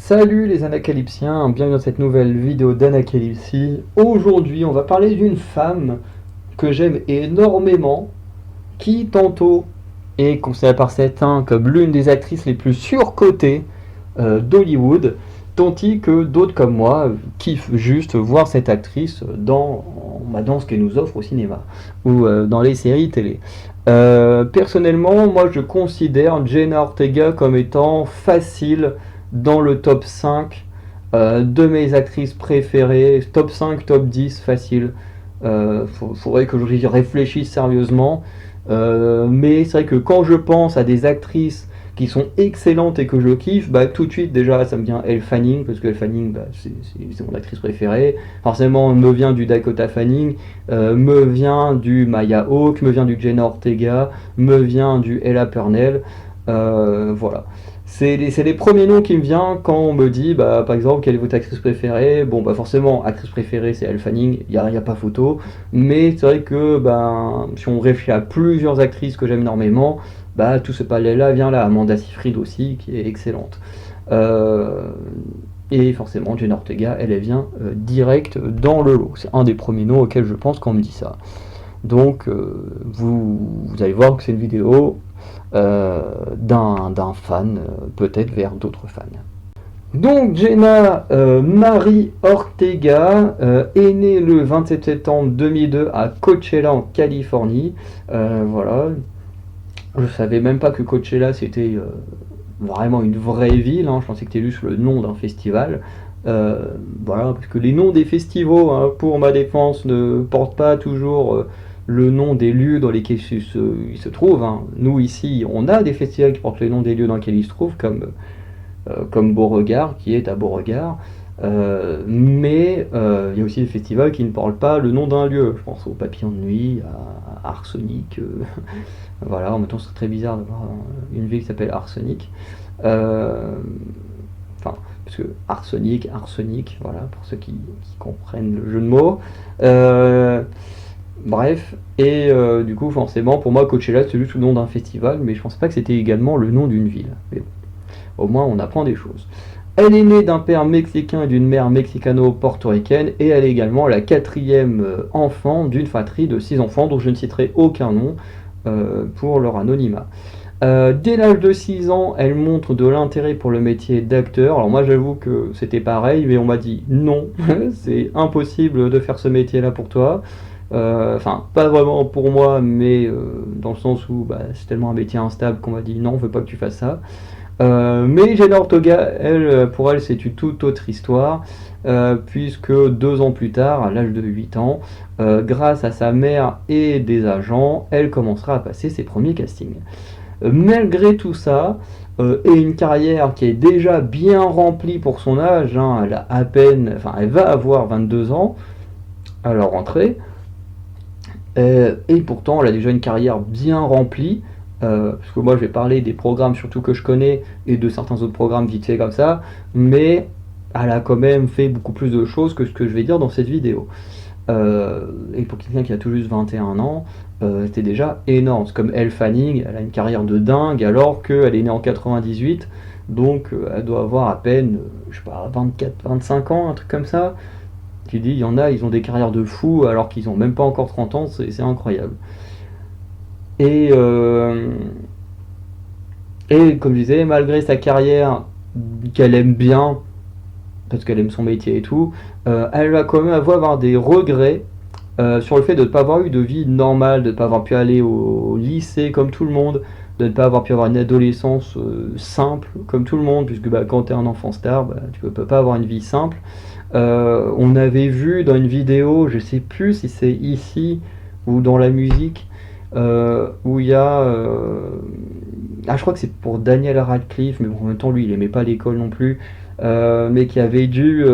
Salut les anacalypsiens, bienvenue dans cette nouvelle vidéo d'Anacalypsie. Aujourd'hui on va parler d'une femme que j'aime énormément, qui tantôt est considérée par certains comme l'une des actrices les plus surcotées d'Hollywood, tandis que d'autres comme moi kiffent juste voir cette actrice dans ce qu'elle nous offre au cinéma ou dans les séries télé. Personnellement, moi je considère Jenna Ortega comme étant facile dans le top 5 de mes actrices préférées, top 5, top 10 facile. Faudrait que j'y réfléchisse sérieusement. Mais c'est vrai que quand je pense à des actrices qui sont excellentes et que je kiffe, bah, tout de suite déjà ça me vient Elle Fanning, parce que Elle Fanning bah, c'est mon actrice préférée. Forcément me vient du Dakota Fanning, me vient du Maya Hawke, me vient du Jenna Ortega, me vient du Ella Purnell. Voilà. C'est les premiers noms qui me viennent quand on me dit, bah, par exemple, quelle est votre actrice préférée. Bon, bah forcément, actrice préférée, c'est Elle Fanning, y a pas photo. Mais c'est vrai que ben, si on réfléchit à plusieurs actrices que j'aime énormément, bah, tout ce palais-là vient là. Amanda Seyfried aussi, qui est excellente. Euh, et forcément, Jenna Ortega, elle vient direct dans le lot. C'est un des premiers noms auxquels je pense quand on me dit ça. Donc, vous allez voir que c'est une vidéo d'un fan, peut-être vers d'autres fans. Donc Jenna Marie Ortega est née le 27 septembre 2002 à Coachella en Californie. Voilà, je savais même pas que Coachella c'était vraiment une vraie ville, hein. Je pensais que c'était juste le nom d'un festival. Voilà, parce que les noms des festivals, hein, pour ma défense, ne portent pas toujours le nom des lieux dans lesquels ils se trouvent, hein. Nous ici, on a des festivals qui portent les noms des lieux dans lesquels ils se trouvent, comme Beauregard, qui est à Beauregard. Mais il y a aussi des festivals qui ne parlent pas le nom d'un lieu. Je pense au Papillon de Nuit, à Arsenic. Voilà, en même temps, c'est très bizarre d'avoir une ville qui s'appelle Arsenic. Enfin, parce que Arsenic, voilà, pour ceux qui comprennent le jeu de mots. Bref, et du coup, forcément, pour moi, Coachella, c'est juste le nom d'un festival, mais je pense pas que c'était également le nom d'une ville. Mais bon, au moins, on apprend des choses. Elle est née d'un père mexicain et d'une mère mexicano-portoricaine, et elle est également la quatrième enfant d'une fratrie de 6 enfants, dont je ne citerai aucun nom pour leur anonymat. Dès l'âge de 6 ans, elle montre de l'intérêt pour le métier d'acteur. Alors moi j'avoue que c'était pareil, mais on m'a dit non, c'est impossible de faire ce métier-là pour toi. Enfin, pas vraiment pour moi, mais dans le sens où bah, c'est tellement un métier instable qu'on m'a dit non, on veut pas que tu fasses ça. Mais Jenna Ortega, elle, pour elle, c'est une toute autre histoire, puisque 2 ans plus tard, à l'âge de 8 ans, grâce à sa mère et des agents, elle commencera à passer ses premiers castings. Malgré tout ça, et une carrière qui est déjà bien remplie pour son âge, hein, elle a à peine, enfin, elle va avoir 22 ans à la rentrée, et pourtant, elle a déjà une carrière bien remplie. Parce que moi, je vais parler des programmes surtout que je connais et de certains autres programmes vite fait comme ça, mais elle a quand même fait beaucoup plus de choses que ce que je vais dire dans cette vidéo. Et pour quelqu'un qui a tout juste 21 ans, c'était déjà énorme. C'est comme Elle Fanning, elle a une carrière de dingue alors qu'elle est née en 98, donc elle doit avoir à peine, je sais pas, 24, 25 ans, un truc comme ça. Tu dis, il y en a, ils ont des carrières de fous alors qu'ils ont même pas encore 30 ans, c'est incroyable. Et, et comme je disais, malgré sa carrière qu'elle aime bien, parce qu'elle aime son métier et tout, elle va quand même avoir des regrets sur le fait de ne pas avoir eu de vie normale, de ne pas avoir pu aller au lycée comme tout le monde, de ne pas avoir pu avoir une adolescence simple comme tout le monde, puisque bah, quand tu es un enfant star, bah, tu ne peux pas avoir une vie simple. On avait vu dans une vidéo, je sais plus si c'est ici ou dans la musique, où il y a... je crois que c'est pour Daniel Radcliffe, mais bon, en même temps, lui, il aimait pas l'école non plus, mais qui avait dû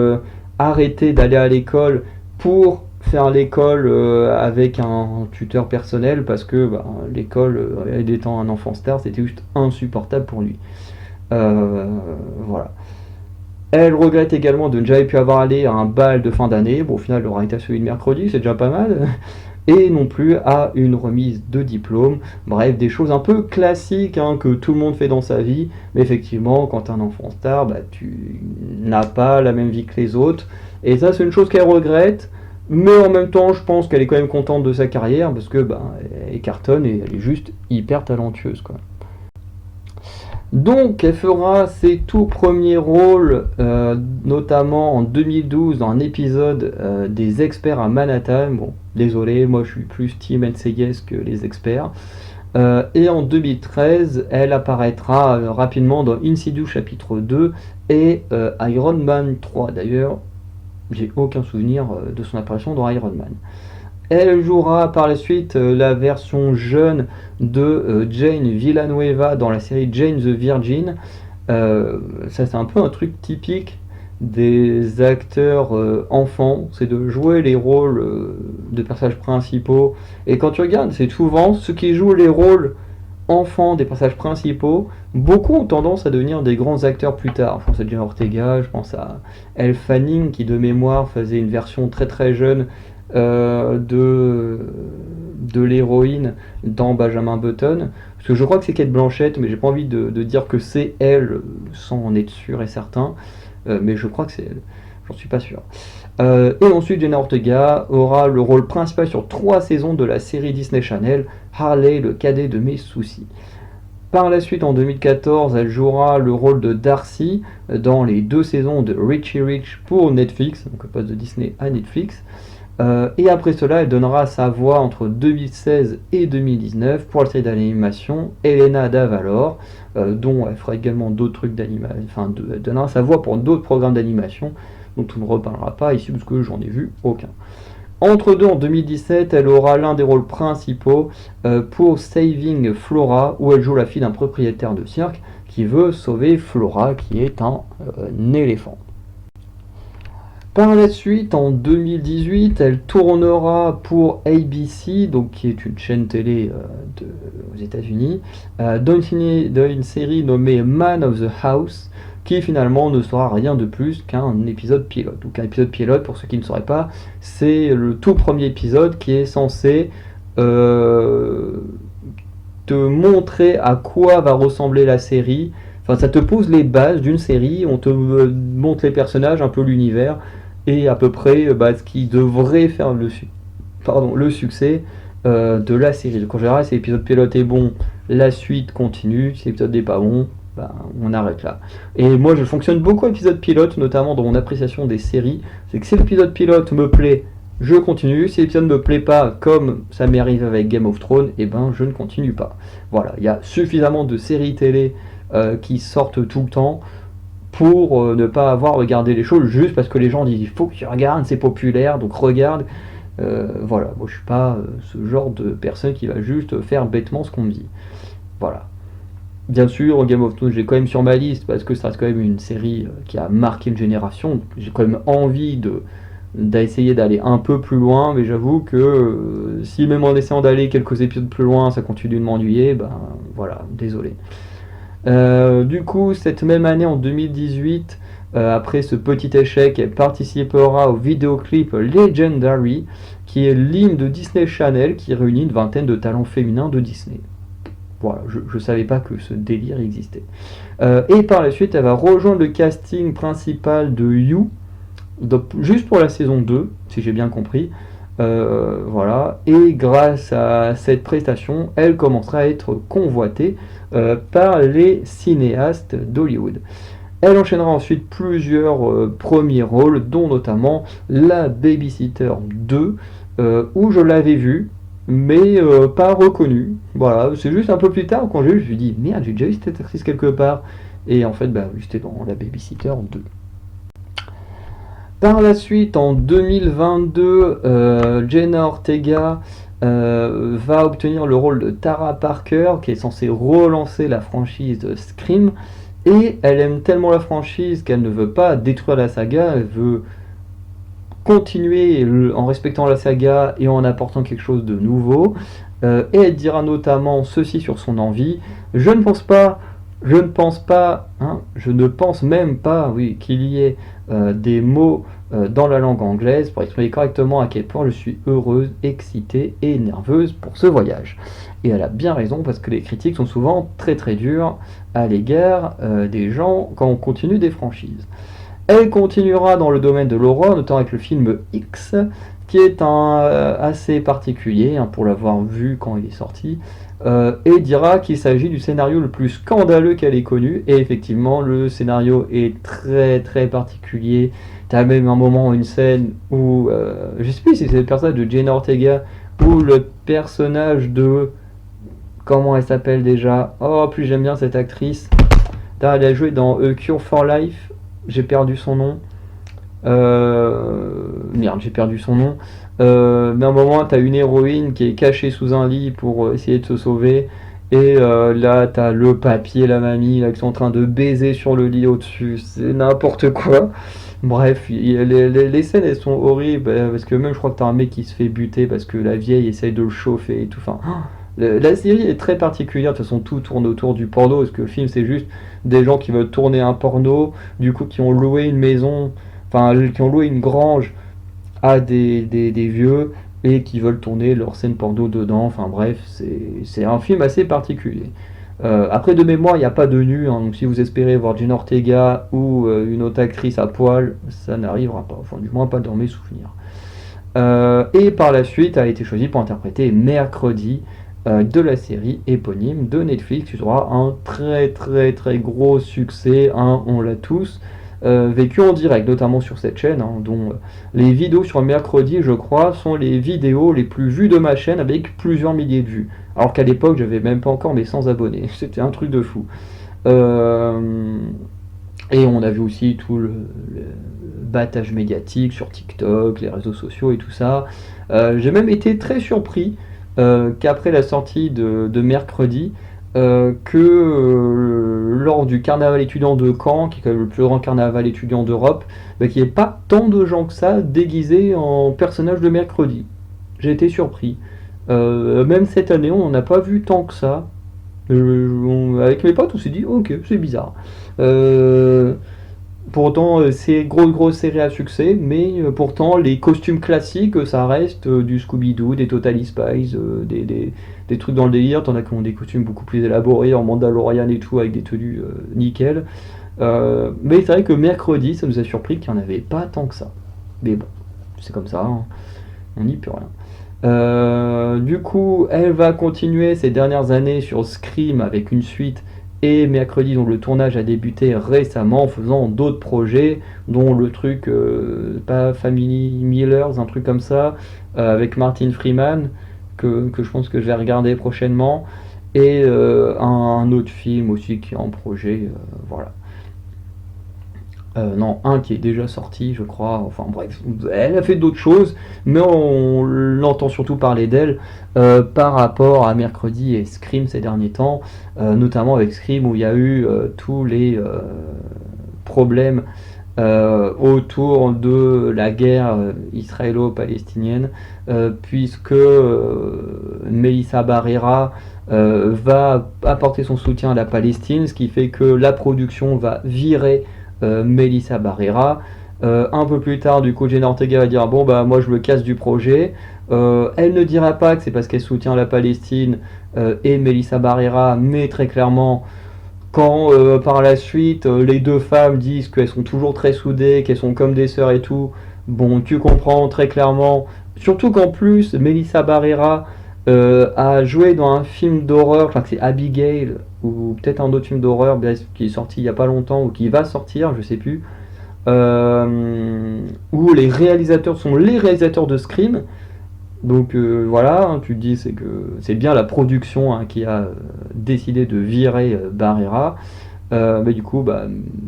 arrêter d'aller à l'école pour faire l'école avec un tuteur personnel, parce que bah, l'école, étant un enfant star, c'était juste insupportable pour lui. Voilà. Elle regrette également de ne jamais pu avoir allé à un bal de fin d'année. Bon, au final, elle aura été à celui de mercredi, c'est déjà pas mal. et non plus à une remise de diplôme. Bref, des choses un peu classiques que tout le monde fait dans sa vie, mais effectivement, quand tu es un enfant star, tu n'as pas la même vie que les autres, et ça c'est une chose qu'elle regrette, mais en même temps je pense qu'elle est quand même contente de sa carrière, parce que elle cartonne et elle est juste hyper talentueuse, quoi. Donc elle fera ses tout premiers rôles, notamment en 2012 dans un épisode des Experts à Manhattan. Bon, désolé, moi je suis plus Team NCIS que les experts. Et en 2013, elle apparaîtra rapidement dans Insidious chapitre 2 et Iron Man 3. D'ailleurs, j'ai aucun souvenir de son apparition dans Iron Man. Elle jouera par la suite la version jeune de Jane Villanueva dans la série Jane the Virgin. Ça c'est un peu un truc typique des acteurs enfants, c'est de jouer les rôles de personnages principaux. Et quand tu regardes, c'est souvent ceux qui jouent les rôles enfants des personnages principaux, beaucoup ont tendance à devenir des grands acteurs plus tard. Je pense à Jenna Ortega, je pense à Elle Fanning qui de mémoire faisait une version très très jeune de l'héroïne dans Benjamin Button, parce que je crois que c'est Cate Blanchett, mais j'ai pas envie de dire que c'est elle sans en être sûr et certain, mais je crois que c'est elle, j'en suis pas sûr. Et ensuite Jenna Ortega aura le rôle principal sur 3 saisons de la série Disney Channel Harley, le cadet de mes soucis. Par la suite, en 2014, elle jouera le rôle de Darcy dans les 2 saisons de Richie Rich pour Netflix, donc elle passe de Disney à Netflix. Et après cela, elle donnera sa voix entre 2016 et 2019 pour la série d'animation Elena d'Avalor, dont elle fera également d'autres trucs d'animation, enfin, elle donnera sa voix pour d'autres programmes d'animation dont on ne reparlera pas ici parce que j'en ai vu aucun. Entre deux, en 2017, elle aura l'un des rôles principaux pour Saving Flora, où elle joue la fille d'un propriétaire de cirque qui veut sauver Flora, qui est un éléphant. Par la suite, en 2018, elle tournera pour ABC, donc qui est une chaîne télé aux États-Unis, dans une série nommée Man of the House, qui finalement ne sera rien de plus qu'un épisode pilote. Donc un épisode pilote, pour ceux qui ne sauraient pas, c'est le tout premier épisode qui est censé te montrer à quoi va ressembler la série. Enfin, ça te pose les bases d'une série, on te montre les personnages, un peu l'univers, et à peu près ce qui devrait faire le succès de la série. Donc en général, si l'épisode pilote est bon, la suite continue, si l'épisode n'est pas bon, on arrête là. Et moi je fonctionne beaucoup avec l'épisode pilote, notamment dans mon appréciation des séries. C'est que si l'épisode pilote me plaît, je continue. Si l'épisode ne me plaît pas, comme ça m'est arrivé avec Game of Thrones, je ne continue pas. Voilà, il y a suffisamment de séries télé qui sortent tout le temps pour ne pas avoir regardé les choses juste parce que les gens disent il faut que tu regardes, c'est populaire, donc regarde. Voilà, moi je suis pas ce genre de personne qui va juste faire bêtement ce qu'on me dit. Voilà. Bien sûr, Game of Thrones, j'ai quand même sur ma liste parce que ça reste quand même une série qui a marqué une génération. J'ai quand même envie d'essayer d'aller un peu plus loin, mais j'avoue que si même en essayant d'aller quelques épisodes plus loin, ça continue de m'ennuyer, voilà, désolé. Du coup, cette même année, en 2018, après ce petit échec, elle participera au vidéoclip Legendary, qui est l'hymne de Disney Channel qui réunit une vingtaine de talents féminins de Disney. Voilà, je ne savais pas que ce délire existait. Et par la suite, elle va rejoindre le casting principal de You, juste pour la saison 2, si j'ai bien compris. Voilà. Et grâce à cette prestation, elle commencera à être convoitée par les cinéastes d'Hollywood. Elle enchaînera ensuite plusieurs premiers rôles, dont notamment La Babysitter 2, où je l'avais vue, mais pas reconnue. Voilà, c'est juste un peu plus tard quand j'ai vu, je me suis dit merde, j'ai déjà vu cette actrice quelque part. Et en fait, c'était dans La Babysitter 2. Par la suite, en 2022, Jenna Ortega va obtenir le rôle de Tara Parker, qui est censée relancer la franchise Scream. Et elle aime tellement la franchise qu'elle ne veut pas détruire la saga, elle veut continuer en respectant la saga et en apportant quelque chose de nouveau. Et elle dira notamment ceci sur son envie: je ne pense pas Je ne pense pas, hein, je ne pense même pas, oui, qu'il y ait des mots dans la langue anglaise pour exprimer correctement à quel point je suis heureuse, excitée et nerveuse pour ce voyage. Et elle a bien raison parce que les critiques sont souvent très très dures à l'égard des gens quand on continue des franchises. Elle continuera dans le domaine de l'horreur, notamment avec le film X, qui est assez particulier hein, pour l'avoir vu quand il est sorti, et dira qu'il s'agit du scénario le plus scandaleux qu'elle ait connu. Et effectivement, le scénario est très très particulier. T'as même un moment, une scène où, je sais plus si c'est le personnage de Jenna Ortega ou le personnage de, comment elle s'appelle déjà? Oh, plus j'aime bien cette actrice. Elle a joué dans A Cure for Life. J'ai perdu son nom. Merde, j'ai perdu son nom. Mais à un moment, t'as une héroïne qui est cachée sous un lit pour essayer de se sauver. Et là, t'as le papier, la mamie, là, qui sont en train de baiser sur le lit au-dessus. C'est n'importe quoi. Bref, les scènes, elles sont horribles. Parce que même, je crois que t'as un mec qui se fait buter parce que la vieille essaye de le chauffer et tout. Enfin, la série est très particulière. De toute façon, tout tourne autour du porno. Parce que le film, c'est juste des gens qui veulent tourner un porno. Du coup, qui ont loué une maison. Enfin, qui ont loué une grange à des vieux et qui veulent tourner leur scène porno dedans. Enfin bref, c'est un film assez particulier. Après de mémoire, il n'y a pas de nu, hein, donc si vous espérez voir Jenna Ortega ou une autre actrice à poil, ça n'arrivera pas, enfin du moins pas dans mes souvenirs. Et par la suite, elle a été choisie pour interpréter Mercredi de la série éponyme de Netflix, qui aura un très très très gros succès, hein, on l'a tous vécu en direct, notamment sur cette chaîne, hein, dont les vidéos sur Mercredi, je crois, sont les vidéos les plus vues de ma chaîne avec plusieurs milliers de vues. Alors qu'à l'époque, j'avais même pas encore mes 100 abonnés. C'était un truc de fou. Euh, et on a vu aussi tout le battage médiatique sur TikTok, les réseaux sociaux et tout ça. J'ai même été très surpris qu'après la sortie de Mercredi, lors du carnaval étudiant de Caen, qui est quand même le plus grand carnaval étudiant d'Europe, bah, qu'il n'y ait pas tant de gens que ça déguisés en personnages de Mercredi. J'ai été surpris. Même cette année, on n'en a pas vu tant que ça. Avec mes potes, on s'est dit, ok, c'est bizarre. Euh, Pourtant, c'est grosse série à succès, mais pourtant, les costumes classiques, ça reste du Scooby-Doo, des Totally Spies, des trucs dans le délire. T'en as qui ont des costumes beaucoup plus élaborés, en Mandalorian et tout, avec des tenues nickel. Mais c'est vrai que mercredi, ça nous a surpris qu'il n'y en avait pas tant que ça. Mais bon, c'est comme ça, hein, on n'y peut rien. Du coup, elle va continuer ces dernières années sur Scream avec une suite et mercredi, donc le tournage a débuté récemment en faisant d'autres projets, dont le truc, pas Family Millers, un truc comme ça, avec Martin Freeman, que je pense que je vais regarder prochainement, et un autre film aussi qui est en projet, voilà. Non, un qui est déjà sorti, je crois. Enfin bref, elle a fait d'autres choses, mais on l'entend surtout parler d'elle par rapport à Mercredi et Scream ces derniers temps, notamment avec Scream où il y a eu tous les problèmes autour de la guerre israélo-palestinienne, puisque Melissa Barrera va apporter son soutien à la Palestine, ce qui fait que la production va virer Melissa Barrera. Un peu plus tard, du coup, Jenna Ortega va dire bon bah moi je me casse du projet. Elle ne dira pas que c'est parce qu'elle soutient la Palestine et Melissa Barrera, mais très clairement, quand par la suite les deux femmes disent qu'elles sont toujours très soudées, qu'elles sont comme des sœurs et tout, bon, tu comprends très clairement. Surtout qu'en plus, Melissa Barrera a joué dans un film d'horreur, enfin c'est Abigail, ou peut-être un autre film d'horreur qui est sorti il n'y a pas longtemps, ou qui va sortir, je sais plus, où les réalisateurs sont les réalisateurs de Scream. Donc voilà, hein, tu te dis c'est que c'est bien la production hein, qui a décidé de virer Barrera. Mais du coup, bah,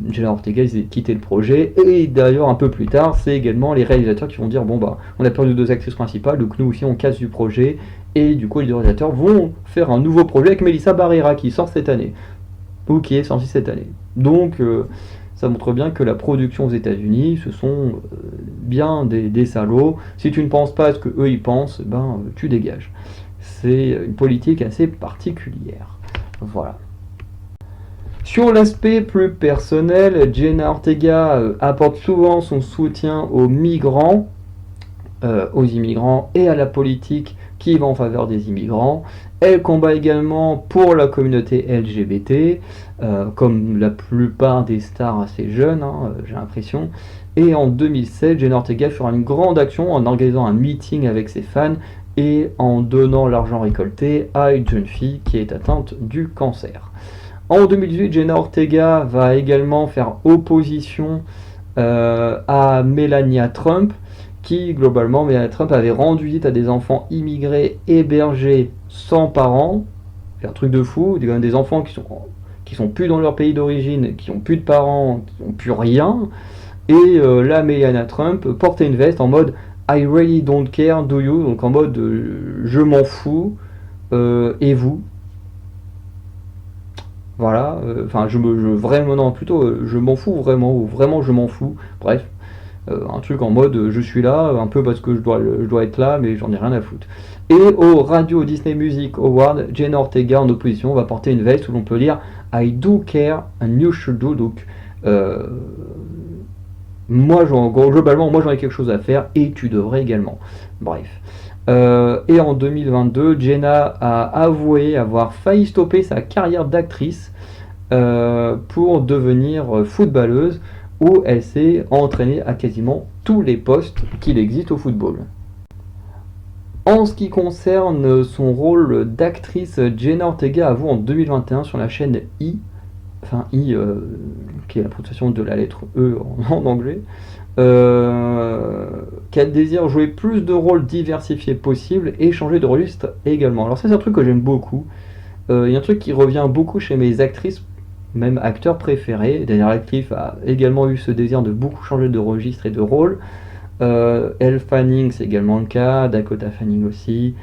Jenna Ortega ils ont quitté le projet. Et d'ailleurs, un peu plus tard, c'est également les réalisateurs qui vont dire bon bah on a perdu deux actrices principales, donc nous aussi on casse du projet. Et du coup, les deux réalisateurs vont faire un nouveau projet avec Melissa Barrera qui sort cette année, ou qui est sorti cette année. Donc ça montre bien que la production aux États-Unis, ce sont bien des salauds. Si tu ne penses pas à ce que eux ils pensent, ben tu dégages. C'est une politique assez particulière. Voilà. Sur l'aspect plus personnel, Jenna Ortega apporte souvent son soutien aux migrants, aux immigrants et à la politique qui va en faveur des immigrants. Elle combat également pour la communauté LGBT, comme la plupart des stars assez jeunes, hein, j'ai l'impression. Et en 2007, Jenna Ortega fera une grande action en organisant un meeting avec ses fans et en donnant l'argent récolté à une jeune fille qui est atteinte du cancer. En 2018, Jenna Ortega va également faire opposition à Melania Trump, qui globalement, Melania Trump avait rendu visite à des enfants immigrés hébergés sans parents. C'est un truc de fou, des enfants qui sont plus dans leur pays d'origine, qui ont plus de parents, qui ont plus rien. Et là, Melania Trump portait une veste en mode I really don't care, do you? Donc en mode je m'en fous, et vous? Voilà, enfin vraiment, non, plutôt je m'en fous vraiment, ou vraiment je m'en fous, bref. Un truc en mode je suis là, un peu parce que je dois être là, mais j'en ai rien à foutre. Et au Radio Disney Music Award, Jenna Ortega en opposition va porter une veste où l'on peut lire I do care and you should do. Donc globalement, moi j'en ai quelque chose à faire et tu devrais également. Bref. Et en 2022, Jenna a avoué avoir failli stopper sa carrière d'actrice pour devenir footballeuse, où elle s'est entraînée à quasiment tous les postes qu'il existe au football. En ce qui concerne son rôle d'actrice, Jenna Ortega avoue en 2021 sur la chaîne I, qui est la prononciation de la lettre E en anglais, qu'elle désire jouer plus de rôles diversifiés possibles et changer de registre également. Alors ça c'est un truc que j'aime beaucoup. Il y a un truc qui revient beaucoup chez mes actrices, même acteurs préférés. Daniel Radcliffe a également eu ce désir de beaucoup changer de registre et de rôle. Elle Fanning, c'est également le cas. Dakota Fanning aussi.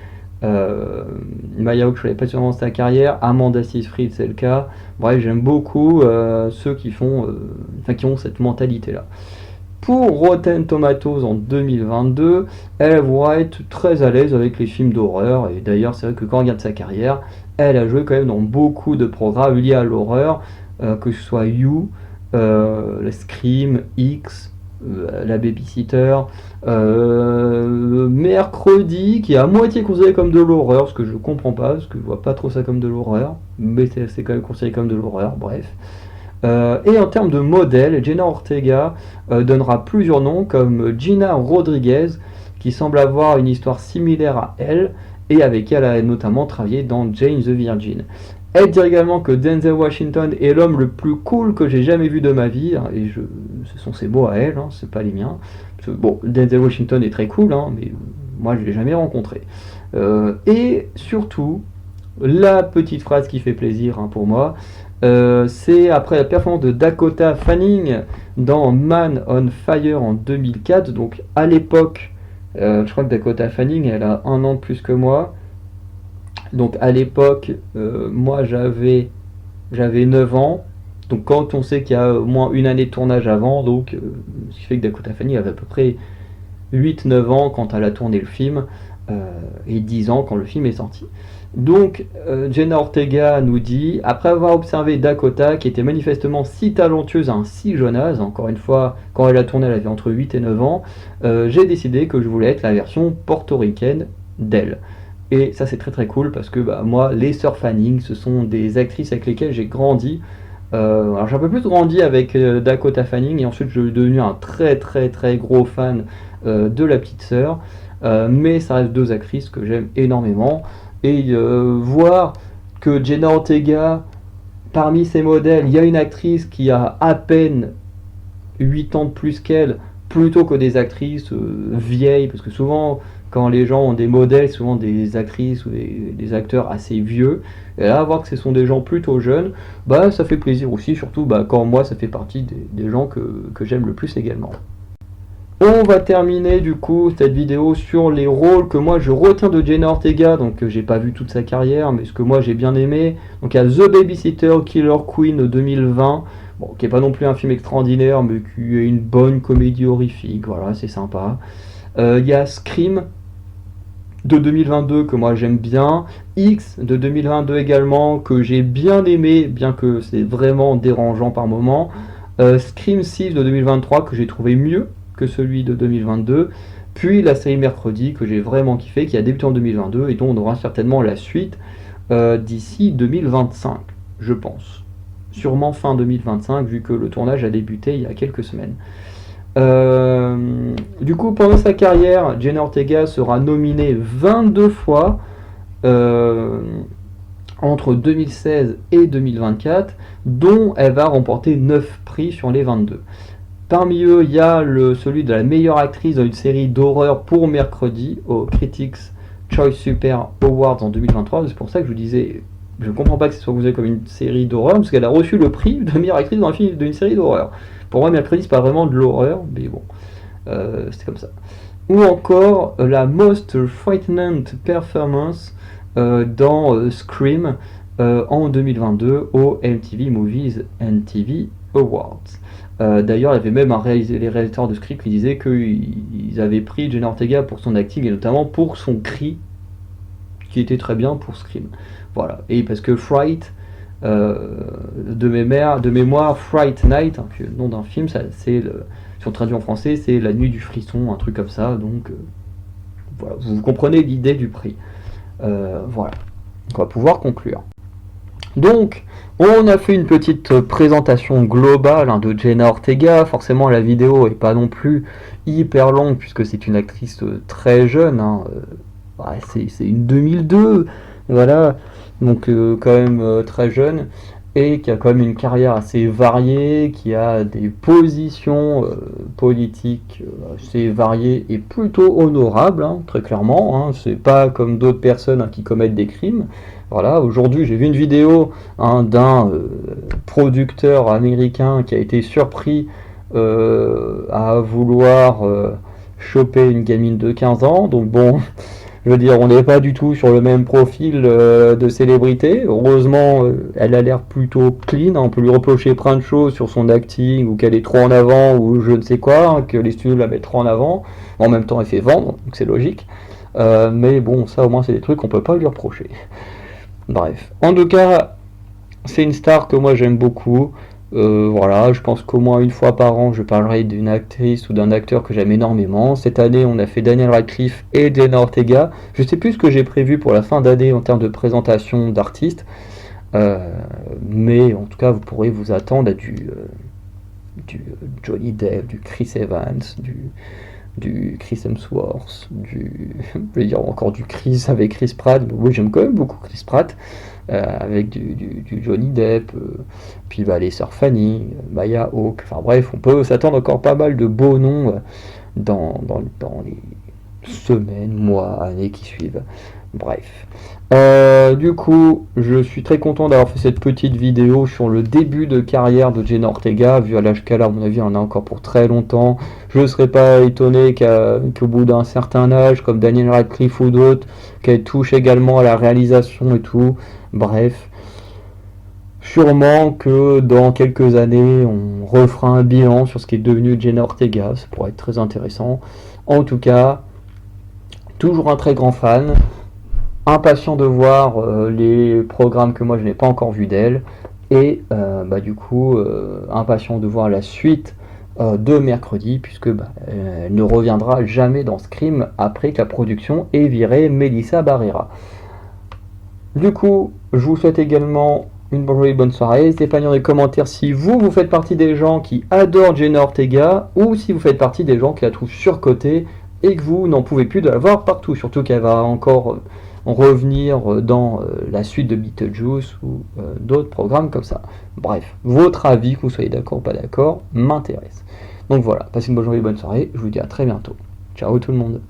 Maya Hawke, je ne savais pas sûrement sa carrière. Amanda Seyfried, c'est le cas. Bref, j'aime beaucoup ceux qui ont cette mentalité-là. Pour Rotten Tomatoes en 2022, elle va être très à l'aise avec les films d'horreur. Et d'ailleurs, c'est vrai que quand on regarde sa carrière, elle a joué quand même dans beaucoup de programmes liés à l'horreur, que ce soit You, Scream, X, la Babysitter, Mercredi, qui est à moitié considéré comme de l'horreur, ce que je comprends pas, parce que je vois pas trop ça comme de l'horreur, mais c'est quand même considéré comme de l'horreur, bref. Et en termes de modèle, Jenna Ortega donnera plusieurs noms comme Gina Rodriguez, qui semble avoir une histoire similaire à elle, et avec qui elle a notamment travaillé dans Jane the Virgin. Elle dit également que Denzel Washington est l'homme le plus cool que j'ai jamais vu de ma vie, hein, et ce sont ses mots à elle, hein, c'est pas les miens. Bon, Denzel Washington est très cool, hein, mais moi je l'ai jamais rencontré. Et surtout, la petite phrase qui fait plaisir, hein, pour moi, c'est après la performance de Dakota Fanning dans Man on Fire en 2004, donc à l'époque, je crois que Dakota Fanning, elle a 1 an de plus que moi. Donc à l'époque, moi j'avais 9 ans. Donc quand on sait qu'il y a au moins une année de tournage avant, donc ce qui fait que Dakota Fanning avait à peu près 8-9 ans quand elle a tourné le film, et 10 ans quand le film est sorti. Donc Jenna Ortega nous dit, après avoir observé Dakota, qui était manifestement si talentueuse à un si jeune âge, encore une fois, quand elle a tourné elle avait entre 8 et 9 ans, j'ai décidé que je voulais être la version portoricaine d'elle. Et ça c'est très très cool parce que moi, les sœurs Fanning, ce sont des actrices avec lesquelles j'ai grandi. Alors j'ai un peu plus grandi avec Dakota Fanning et ensuite je suis devenu un très très très gros fan de la petite sœur. Mais ça reste 2 actrices que j'aime énormément. Et voir que Jenna Ortega, parmi ses modèles, il y a une actrice qui a à peine 8 ans de plus qu'elle, plutôt que des actrices vieilles, parce que souvent quand les gens ont des modèles, souvent des actrices ou des acteurs assez vieux, et là voir que ce sont des gens plutôt jeunes, ça fait plaisir aussi, surtout quand moi ça fait partie des gens que j'aime le plus également. On va terminer du coup cette vidéo sur les rôles que moi je retiens de Jenna Ortega, donc j'ai pas vu toute sa carrière, mais ce que moi j'ai bien aimé. Donc il y a The Babysitter Killer Queen 2020, bon, qui est pas non plus un film extraordinaire, mais qui est une bonne comédie horrifique, voilà, c'est sympa. Il y a Scream, de 2022 que moi j'aime bien, X de 2022 également que j'ai bien aimé, bien que c'est vraiment dérangeant par moment, Scream 6 de 2023 que j'ai trouvé mieux que celui de 2022, puis la série Mercredi que j'ai vraiment kiffé, qui a débuté en 2022 et dont on aura certainement la suite d'ici 2025, je pense. Sûrement fin 2025 vu que le tournage a débuté il y a quelques semaines. Du coup, pendant sa carrière, Jenna Ortega sera nominée 22 fois entre 2016 et 2024, dont elle va remporter 9 prix sur les 22. Parmi eux, il y a celui de la meilleure actrice dans une série d'horreur pour Mercredi au Critics Choice Super Awards en 2023. C'est pour ça que je vous disais, je ne comprends pas que ce soit considéré comme une série d'horreur, parce qu'elle a reçu le prix de meilleure actrice dans un film d'une série d'horreur. Pour moi, Mercredi, c'est pas vraiment de l'horreur, mais bon, c'est comme ça. Ou encore la Most Frightened Performance dans Scream en 2022 au MTV Movies and TV Awards. D'ailleurs, il y avait même les réalisateurs de Scream qui disaient qu'ils avaient pris Jenna Ortega pour son acting et notamment pour son cri, qui était très bien pour Scream. Voilà, et parce que Fright, de mémoire, Fright Night, hein, le nom d'un film, si on traduit en français, c'est La Nuit du Frisson, un truc comme ça, donc voilà, vous comprenez l'idée du prix. Voilà, on va pouvoir conclure. Donc, on a fait une petite présentation globale de Jenna Ortega. Forcément, la vidéo est pas non plus hyper longue puisque c'est une actrice très jeune. Hein. C'est une 2002, voilà. Donc quand même très jeune et qui a quand même une carrière assez variée, qui a des positions politiques assez variées et plutôt honorables, hein, très clairement. Hein. C'est pas comme d'autres personnes qui commettent des crimes. Voilà, aujourd'hui j'ai vu une vidéo d'un producteur américain qui a été surpris à vouloir choper une gamine de 15 ans. Donc bon, je veux dire, on n'est pas du tout sur le même profil de célébrité. Heureusement, elle a l'air plutôt clean. On peut lui reprocher plein de choses sur son acting, ou qu'elle est trop en avant, ou je ne sais quoi, que les studios la mettent trop en avant. En même temps, elle fait vendre, donc c'est logique. Mais bon, ça au moins c'est des trucs qu'on peut pas lui reprocher. Bref, en tout cas, c'est une star que moi j'aime beaucoup. Voilà, je pense qu'au moins une fois par an, je parlerai d'une actrice ou d'un acteur que j'aime énormément. Cette année, on a fait Daniel Radcliffe et Jenna Ortega. Je sais plus ce que j'ai prévu pour la fin d'année en termes de présentation d'artistes. Mais en tout cas, vous pourrez vous attendre à du Johnny Depp, du Chris Evans, du Chris Hemsworth, je vais dire encore du Chris avec Chris Pratt. Oui, j'aime quand même beaucoup Chris Pratt. Avec du Johnny Depp, puis les sœurs Fanny, Maya Hawke, enfin bref, on peut s'attendre encore pas mal de beaux noms dans les semaines, mois, années qui suivent. Bref. Du coup, je suis très content d'avoir fait cette petite vidéo sur le début de carrière de Jenna Ortega. Vu à l'âge qu'elle a, à mon avis, elle en a encore pour très longtemps. Je ne serais pas étonné qu'au bout d'un certain âge, comme Daniel Radcliffe ou d'autres, qu'elle touche également à la réalisation et tout. Bref, sûrement que dans quelques années, on refera un bilan sur ce qui est devenu Jenna Ortega. Ça pourrait être très intéressant. En tout cas, toujours un très grand fan. Impatient de voir les programmes que moi je n'ai pas encore vus d'elle. Et du coup, impatient de voir la suite de Mercredi, puisque elle ne reviendra jamais dans Scream après que la production ait viré Melissa Barrera. Du coup, je vous souhaite également une bonne soirée. N'hésitez pas à dire dans les commentaires si vous faites partie des gens qui adorent Jenna Ortega ou si vous faites partie des gens qui la trouvent surcotée et que vous n'en pouvez plus de la voir partout. Surtout qu'elle va encore revenir dans la suite de Beetlejuice ou d'autres programmes comme ça. Bref, votre avis, que vous soyez d'accord ou pas d'accord, m'intéresse. Donc voilà, passez une bonne journée, bonne soirée. Je vous dis à très bientôt. Ciao tout le monde.